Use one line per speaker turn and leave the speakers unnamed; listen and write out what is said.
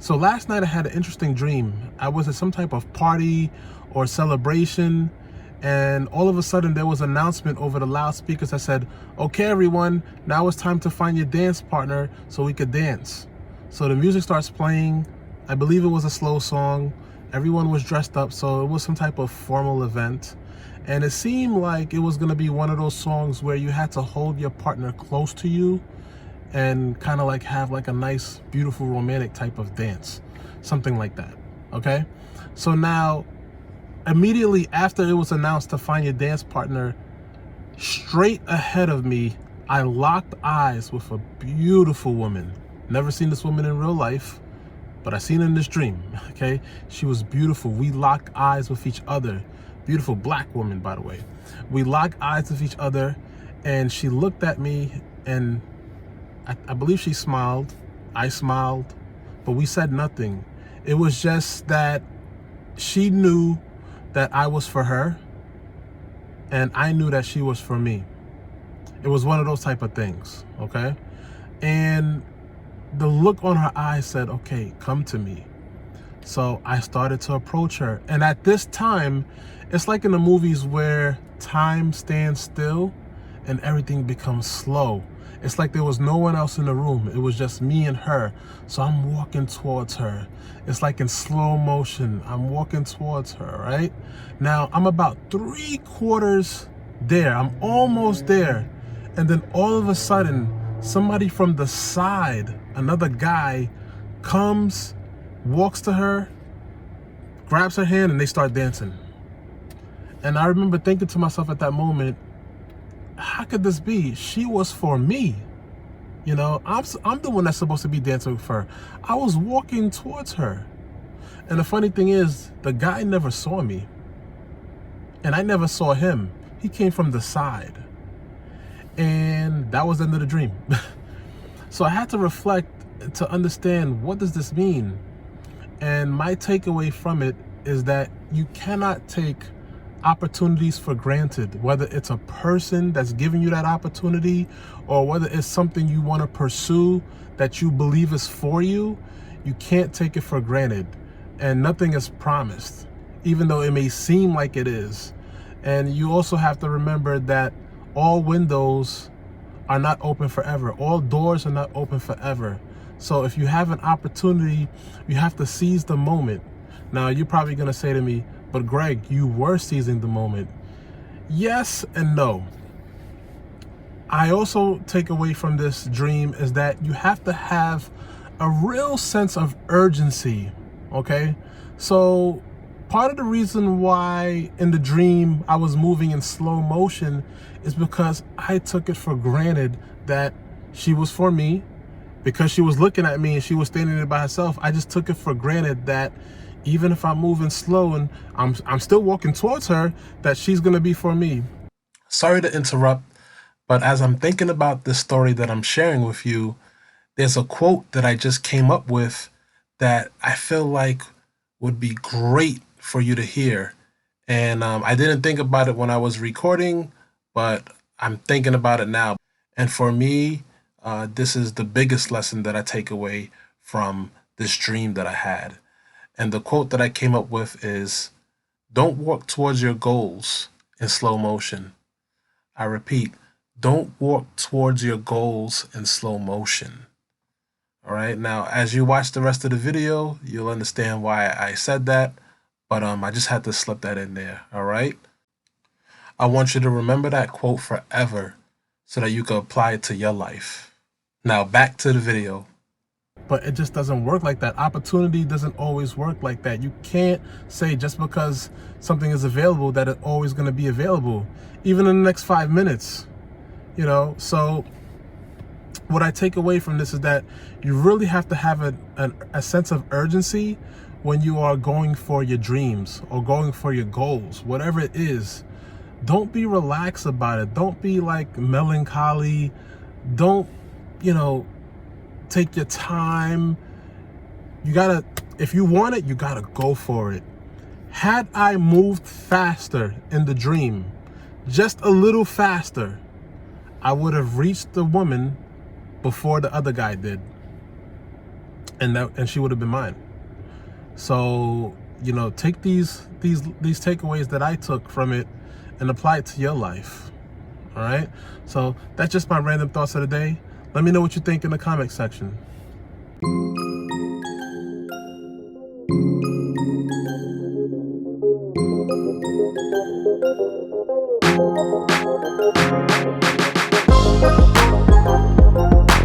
So last night I had an interesting dream. I was at some type of party or celebration, and all of a sudden there was an announcement over the loudspeakers that said, "Okay, everyone, now it's time to find your dance partner so we could dance." So the music starts playing. I believe it was a slow song. Everyone was dressed up, so it was some type of formal event. And it seemed like it was going to be one of those songs where you had to hold your partner close to you and kind of like have like a nice, beautiful, romantic type of dance, something like that. Okay, so now immediately after it was announced to find your dance partner, straight ahead of me, I locked eyes with a beautiful woman. Never seen this woman in real life, but I seen her in this dream. Okay, she was beautiful. We locked eyes with each other. Beautiful black woman, by the way. We locked eyes with each other, and she looked at me, and I believe she smiled. I smiled, but we said nothing. It was just that she knew that I was for her, and I knew that she was for me. It was one of those type of things, okay? And the look on her eyes said, "Okay, come to me." So I started to approach her. And at this time, it's like in the movies where time stands still and everything becomes slow. It's like there was no one else in the room. It was just me and her. So I'm walking towards her. It's like in slow motion. I'm walking towards her, right? Now I'm about 3/4 there. I'm almost there. And then all of a sudden, somebody from the side, another guy, comes, walks to her, grabs her hand, and they start dancing. And I remember thinking to myself at that moment, how could this be? She was for me. You know, I'm the one that's supposed to be dancing with her. I was walking towards her. And the funny thing is, the guy never saw me. And I never saw him. He came from the side. And that was the end of the dream. So I had to reflect to understand, what does this mean? And my takeaway from it is that you cannot take opportunities for granted, whether it's a person that's giving you that opportunity or whether it's something you want to pursue that you believe is for you. You can't take it for granted, and nothing is promised, even though it may seem like it is. And you also have to remember that all windows are not open forever. All doors are not open forever. So if you have an opportunity, you have to seize the moment. Now, you're probably going to say to me, "But Greg, you were seizing the moment." Yes and no. I also take away from this dream is that you have to have a real sense of urgency, okay? So part of the reason why in the dream I was moving in slow motion is because I took it for granted that she was for me. Because she was looking at me and she was standing there by herself, I just took it for granted that even if I'm moving slow and I'm still walking towards her, that she's gonna be for me. Sorry to interrupt, but as I'm thinking about this story that I'm sharing with you, there's a quote that I just came up with that I feel like would be great for you to hear. And I didn't think about it when I was recording, but I'm thinking about it now. And for me, this is the biggest lesson that I take away from this dream that I had. And the quote that I came up with is, "Don't walk towards your goals in slow motion." I repeat, don't walk towards your goals in slow motion. All right. Now, as you watch the rest of the video, you'll understand why I said that. But I just had to slip that in there. All right. I want you to remember that quote forever so that you can apply it to your life. Now, back to the video. But it just doesn't work like that. Opportunity doesn't always work like that. You can't say just because something is available that it's always going to be available, even in the next 5 minutes, you know? So what I take away from this is that you really have to have a sense of urgency when you are going for your dreams or going for your goals, whatever it is. Don't be relaxed about it. Don't be like melancholy. Don't, take your time. You gotta, if you want it, you gotta go for it. Had I moved faster in the dream, just a little faster, I would have reached the woman before the other guy did. and she would have been mine. So, you know, take these takeaways that I took from it and apply it to your life. All right. So that's just my random thoughts of the day. Let me know what you think in the comment section.